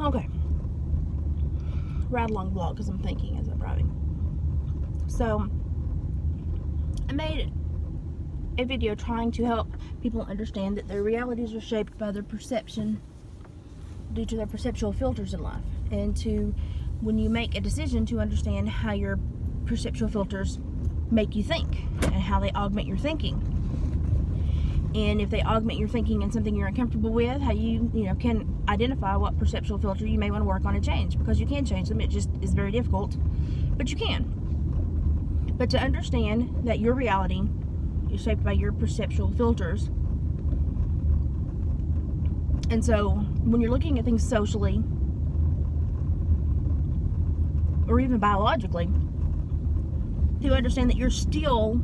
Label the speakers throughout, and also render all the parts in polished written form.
Speaker 1: Okay. Ride along vlog because I'm thinking as I'm driving. So, I made a video trying to help people understand that their realities are shaped by their perception due to their perceptual filters in life. And when you make a decision, to understand how your perceptual filters make you think and how they augment your thinking. And if they augment your thinking in something you're uncomfortable with, how you can identify what perceptual filter you may want to work on and change, because you can change them. It just is very difficult, but you can. But to understand that your reality is shaped by your perceptual filters. And so when you're looking at things socially or even biologically, to understand that you're still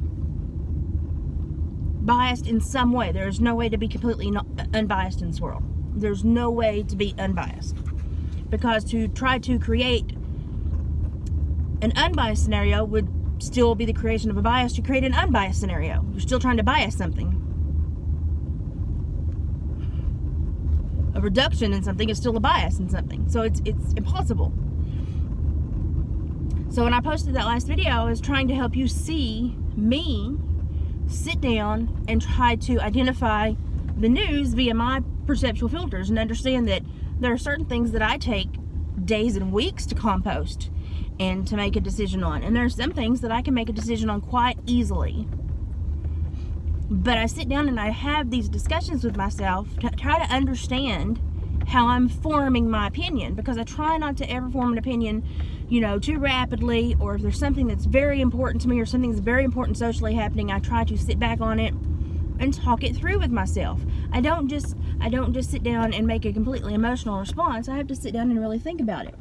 Speaker 1: biased in some way. There's no way to be completely unbiased in this world. There's no way to be unbiased, because to try to create an unbiased scenario would still be the creation of a bias to create an unbiased scenario. You're still trying to bias something. A reduction in something is still a bias in something. So it's impossible. So when I posted that last video, I was trying to help you see me sit down and try to identify the news via my perceptual filters and understand that there are certain things that I take days and weeks to compost and to make a decision on. And there are some things that I can make a decision on quite easily. But I sit down and I have these discussions with myself to try to understand how I'm forming my opinion, because I try not to ever form an opinion, too rapidly, or if there's something that's very important to me or something that's very important socially happening, I try to sit back on it and talk it through with myself. I don't just sit down and make a completely emotional response. I have to sit down and really think about it.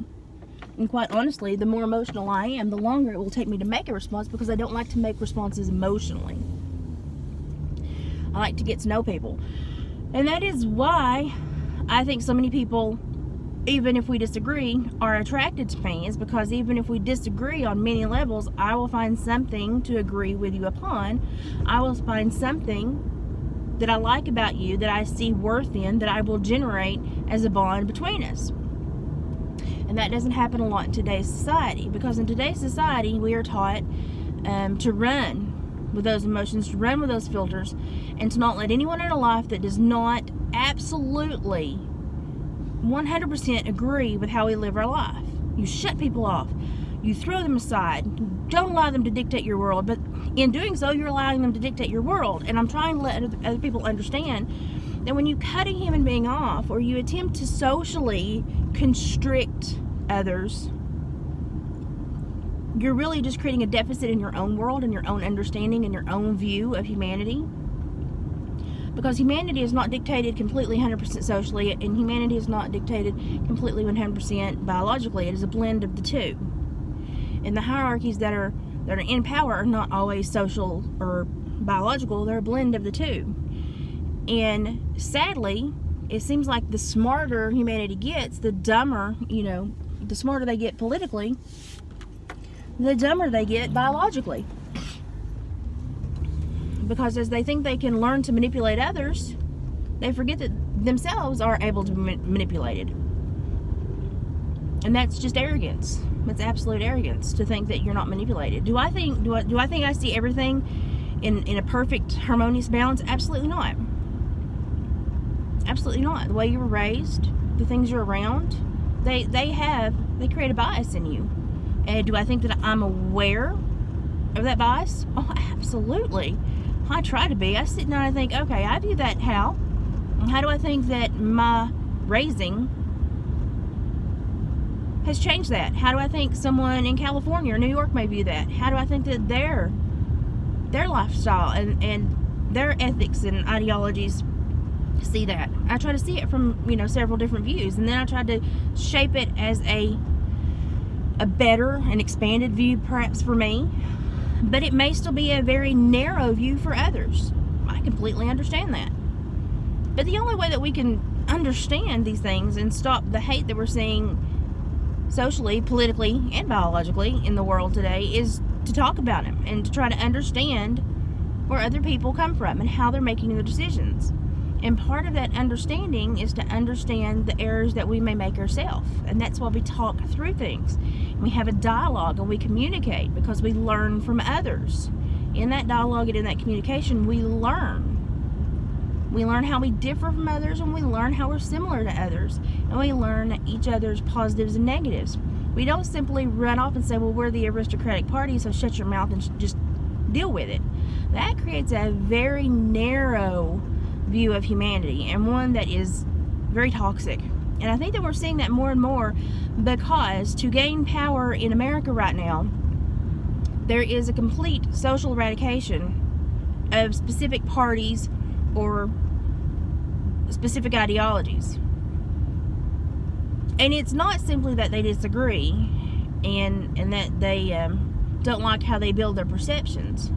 Speaker 1: And quite honestly, the more emotional I am, the longer it will take me to make a response, because I don't like to make responses emotionally. I like to get to know people. And that is why I think so many people, even if we disagree, are attracted to me, is because even if we disagree on many levels, I will find something to agree with you upon. I will find something that I like about you, that I see worth in, that I will generate as a bond between us. And that doesn't happen a lot in today's society, because in today's society we are taught to run with those emotions, to run with those filters, and to not let anyone in our life that does not absolutely 100% agree with how we live our life. You shut people off. You throw them aside. You don't allow them to dictate your world, but in doing so, you're allowing them to dictate your world. And I'm trying to let other people understand that when you cut a human being off, or you attempt to socially constrict others, you're really just creating a deficit in your own world and your own understanding and your own view of humanity. Because humanity is not dictated completely 100% socially, and humanity is not dictated completely 100% biologically. It is a blend of the two. And the hierarchies that are in power are not always social or biological. They're a blend of the two. And sadly, it seems like the smarter humanity gets, the dumber, the smarter they get politically, the dumber they get biologically. Because as they think they can learn to manipulate others, they forget that themselves are able to be manipulated. And that's just arrogance. It's absolute arrogance to think that you're not manipulated. Do I think I see everything in a perfect, harmonious balance? Absolutely not. Absolutely not. The way you were raised, the things you're around, they create a bias in you. And do I think that I'm aware of that bias? Oh, absolutely. I try to be. I sit down and I think, okay, I view that how? How do I think that my raising has changed that? How do I think someone in California or New York may view that? How do I think that their lifestyle and their ethics and ideologies see that? I try to see it from, several different views, and then I try to shape it as a better and expanded view perhaps for me. But it may still be a very narrow view for others. I completely understand that. But the only way that we can understand these things and stop the hate that we're seeing socially, politically, and biologically in the world today is to talk about them and to try to understand where other people come from and how they're making their decisions. And part of that understanding is to understand the errors that we may make ourselves. And that's why we talk through things. We have a dialogue and we communicate because we learn from others. In that dialogue and in that communication, we learn. We learn how we differ from others, and we learn how we're similar to others. And we learn each other's positives and negatives. We don't simply run off and say, well, we're the aristocratic party, so shut your mouth and just deal with it. That creates a very narrow view of humanity, and one that is very toxic. And I think that we're seeing that more and more, because to gain power in America right now, there is a complete social eradication of specific parties or specific ideologies. And it's not simply that they disagree and that they don't like how they build their perceptions.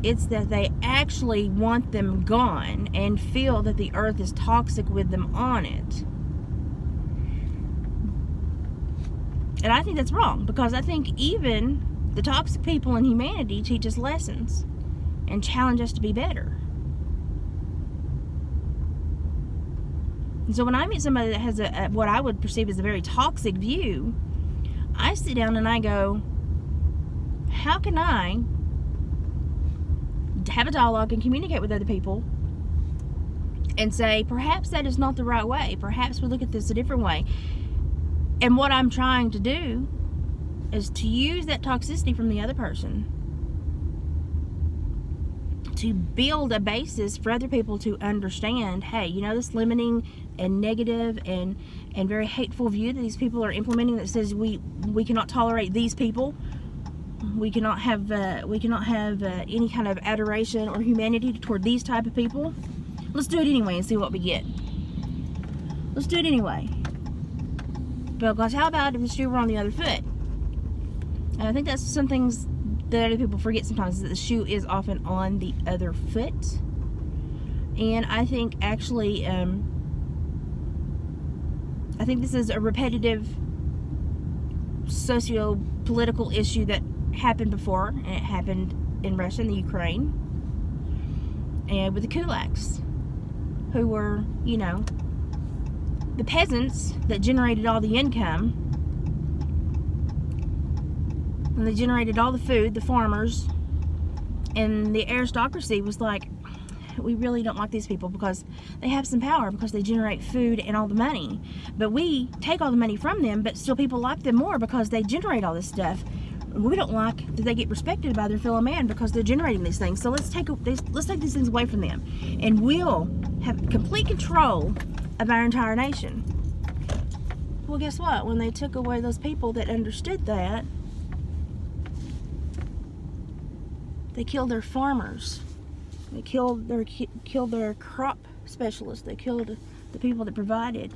Speaker 1: It's that they actually want them gone and feel that the earth is toxic with them on it. And I think that's wrong, because I think even the toxic people in humanity teach us lessons and challenge us to be better. And so when I meet somebody that has what I would perceive as a very toxic view, I sit down and I go, how can I have a dialogue and communicate with other people and say, perhaps that is not the right way. Perhaps we look at this a different way. And what I'm trying to do is to use that toxicity from the other person to build a basis for other people to understand, hey, you know, this limiting and negative and very hateful view that these people are implementing that says we cannot tolerate these people. We cannot have any kind of adoration or humanity toward these type of people. Let's do it anyway and see what we get. Let's do it anyway. Because how about if the shoe were on the other foot? And I think that's some things that other people forget sometimes, is that the shoe is often on the other foot. And I think actually, I think this is a repetitive socio-political issue that happened before, and it happened in Russia and the Ukraine, and with the Kulaks, who were, you know, the peasants that generated all the income, and they generated all the food, the farmers, and the aristocracy was like, we really don't like these people because they have some power, because they generate food and all the money, but we take all the money from them, but still people like them more because they generate all this stuff. We don't like that they get respected by their fellow man because they're generating these things. So let's take these things away from them, and we'll have complete control of our entire nation. Well, guess what? When they took away those people that understood that, they killed their farmers. They killed their crop specialists. They killed the people that provided.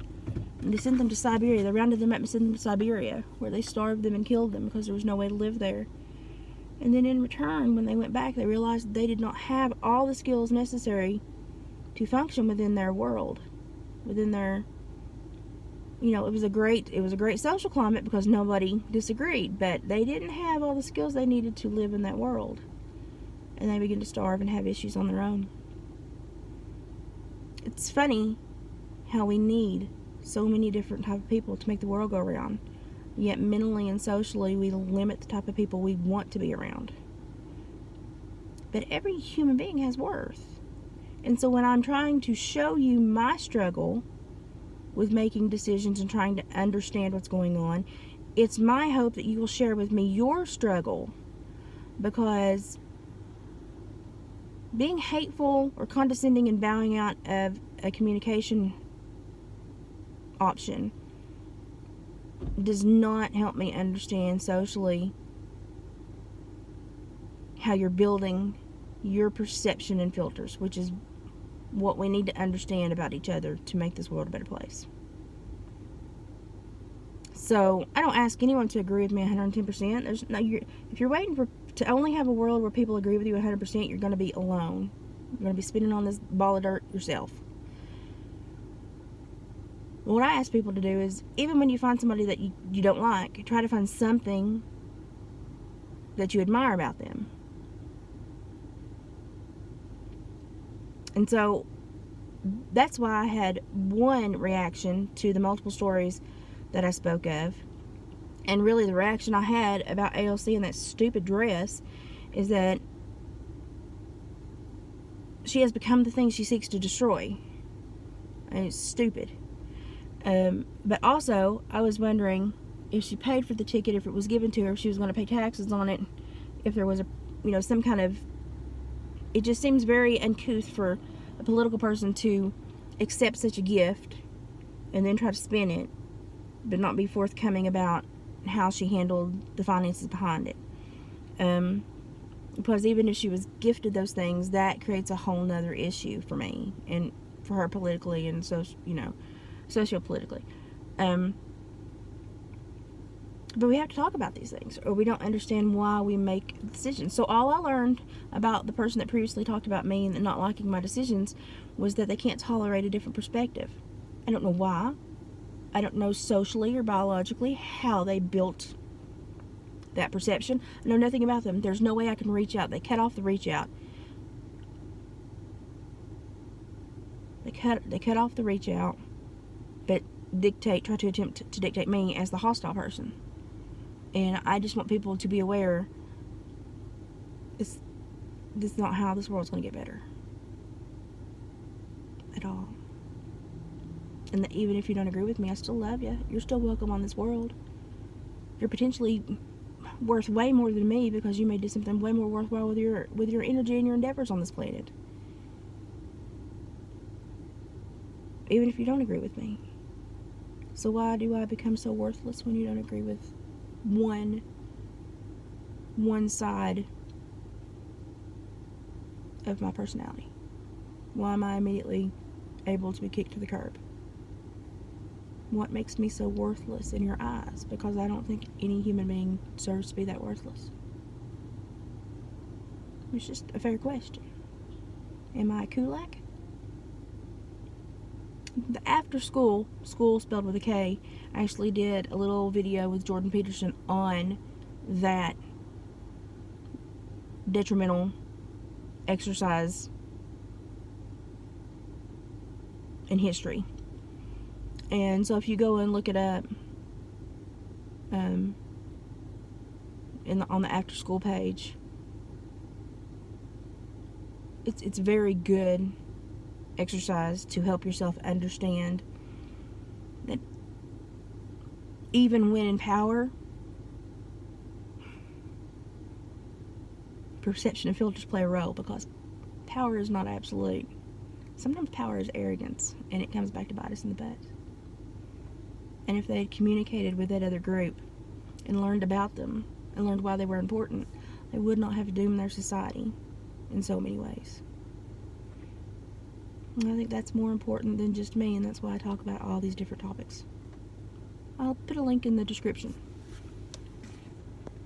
Speaker 1: And they sent them to Siberia. They rounded them up and sent them to Siberia, where they starved them and killed them because there was no way to live there. And then in return, when they went back, they realized that they did not have all the skills necessary to function within their world, within their, you know, it was a great social climate because nobody disagreed, but they didn't have all the skills they needed to live in that world. And they began to starve and have issues on their own. It's funny how we need so many different type of people to make the world go around, yet mentally and socially we limit the type of people we want to be around. But every human being has worth. And so when I'm trying to show you my struggle with making decisions and trying to understand what's going on, it's my hope that you will share with me your struggle, because being hateful or condescending and bowing out of a communication option does not help me understand socially how you're building your perception and filters, which is what we need to understand about each other to make this world a better place. So I don't ask anyone to agree with me 110%. If you're waiting to only have a world where people agree with you 100%, you're going to be alone. You're going to be spinning on this ball of dirt yourself. What I ask people to do is, even when you find somebody that you don't like, try to find something that you admire about them. And so that's why I had one reaction to the multiple stories that I spoke of. And really the reaction I had about AOC and that stupid dress is that she has become the thing she seeks to destroy. And it's stupid. But also, I was wondering if she paid for the ticket, if it was given to her, if she was going to pay taxes on it, if there was some kind of... It just seems very uncouth for a political person to accept such a gift and then try to spin it, but not be forthcoming about how she handled the finances behind it. Because even if she was gifted those things, that creates a whole nother issue for me and for her politically and sociopolitically. But we have to talk about these things, or we don't understand why we make decisions. So all I learned about the person that previously talked about me and not liking my decisions was that they can't tolerate a different perspective. I don't know why. I don't know socially or biologically how they built that perception. I know nothing about them. There's no way I can reach out. They cut off the reach out. They cut off the reach out, but try to attempt to dictate me as the hostile person. And I just want people to be aware this is not how this world's going to get better. At all. And that even if you don't agree with me, I still love you. You're still welcome on this world. You're potentially worth way more than me because you may do something way more worthwhile with your energy and your endeavors on this planet. Even if you don't agree with me. So why do I become so worthless when you don't agree with one side of my personality? Why am I immediately able to be kicked to the curb? What makes me so worthless in your eyes? Because I don't think any human being deserves to be that worthless. It's just a fair question. Am I a Kulak? The After Skool spelled with a K, actually did a little video with Jordan Peterson on that detrimental exercise in history. And so if you go and look it up on the After Skool page, it's very good exercise to help yourself understand that even when in power, perception and filters play a role, because power is not absolute. Sometimes power is arrogance, and it comes back to bite us in the butt. And if they had communicated with that other group and learned about them and learned why they were important, they would not have doomed their society in so many ways. And I think that's more important than just me, and that's why I talk about all these different topics. I'll put a link in the description.